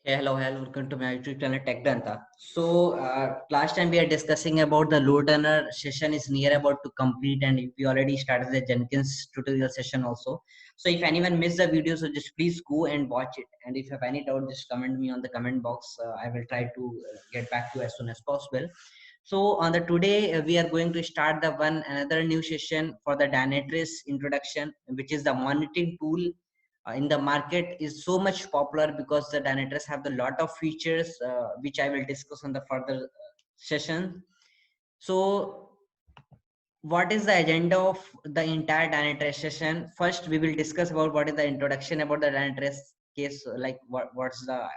Hey, hello, welcome to my YouTube channel Tech Danta. Last time we are discussing about the load runner session is near about to complete, and we already started the Jenkins tutorial session also. So, if anyone missed the video, so just please go and watch it. And if you have any doubt, just comment me on the comment box. I will try to get back to you as soon as possible. So, on the today, we are going to start the another new session for the Dynatrace introduction, which is the monitoring tool in the market is so much popular because the Dynatrace have a lot of features which I will discuss on the further session. So what is the agenda of the entire Dynatrace session? First, we will discuss about what is the introduction about the Dynatrace case, like what's the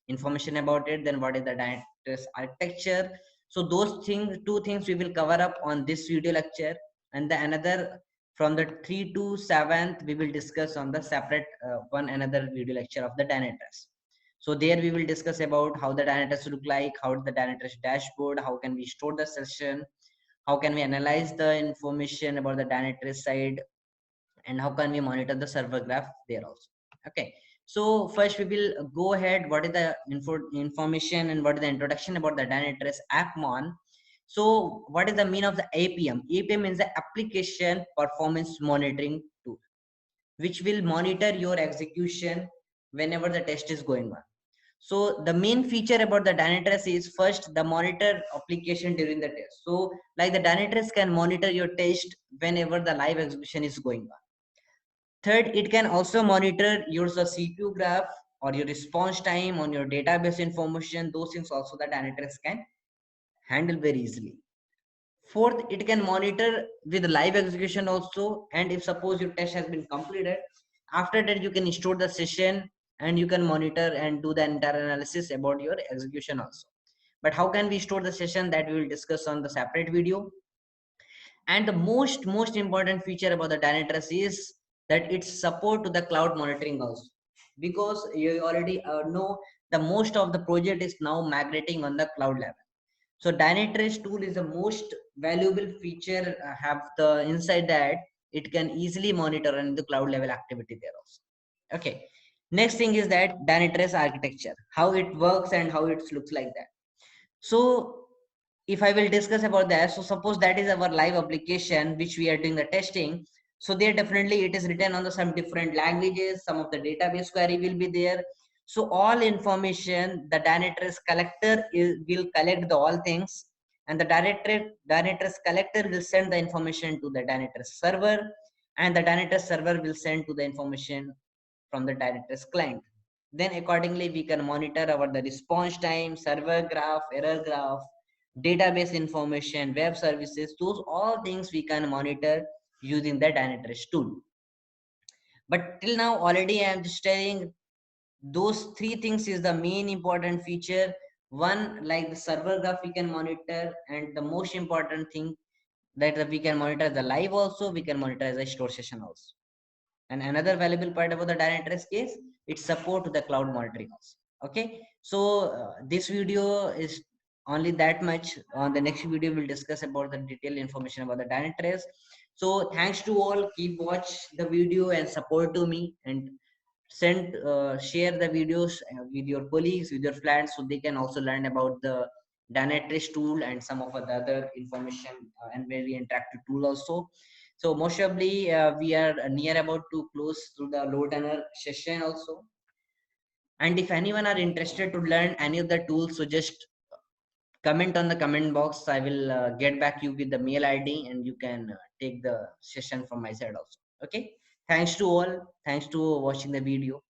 information about it, then what is the Dynatrace architecture. So those things, two things we will cover up on this video lecture, and the another from the 3 to 7th we will discuss on the separate one another video lecture of the Dynatrace. So there we will discuss about how the Dynatrace look like, how the Dynatrace dashboard, how can we store the session, how can we analyze the information about the Dynatrace side, and how can we monitor the server graph there also. Okay, so first we will go ahead what is the information and what is the introduction about the Dynatrace AppMon. So what is the mean of the APM is the application performance monitoring tool, which will monitor your execution whenever the test is going on. So the main feature about the Dynatrace is first the monitor application during the test. So like the Dynatrace can monitor your test whenever the live execution is going on. Third, it can also monitor your CPU graph or your response time on your database information. Those things also the Dynatrace can handle very easily. Fourth, it can monitor with live execution also. And if suppose your test has been completed, after that you can store the session and you can monitor and do the entire analysis about your execution also. But how can we store the session, that we will discuss on the separate video. And the most important feature about the Dynatrace is that it's support to the cloud monitoring also, because you already know the most of the project is now migrating on the cloud level. So Dynatrace tool is the most valuable feature, have the inside that it can easily monitor and the cloud level activity there also. Okay, next thing is that Dynatrace architecture, how it works and how it looks like that. So if I will discuss about that, so suppose that is our live application which we are doing the testing. So there definitely it is written on the some different languages, some of the database query will be there. So all information the Dynatrace collector will collect the all things, and the Dynatrace collector will send the information to the Dynatrace server, and the Dynatrace server will send to the information from the Dynatrace client. Then accordingly we can monitor our the response time, server graph, error graph, database information, web services. Those all things we can monitor using the Dynatrace tool. But till now already I am just telling those three things is the main important feature. One, like the server graph we can monitor, and the most important thing that we can monitor the live also, we can monitor as a store session also. And another valuable part about the Dynatrace case, it's support to the cloud monitoring also. Okay, so this video is only that much. On the next video we'll discuss about the detailed information about the Dynatrace. So thanks to all, keep watch the video and support to me, and send share the videos with your colleagues, with your friends, so they can also learn about the Dynatrace tool and some of the other information and very interactive tool also. So most probably we are near about to close through the load runner session also. And if anyone are interested to learn any of the tools, so just comment on the comment box. I will get back you with the mail ID, and you can take the session from my side also. Okay, thanks to all, thanks to watching the video.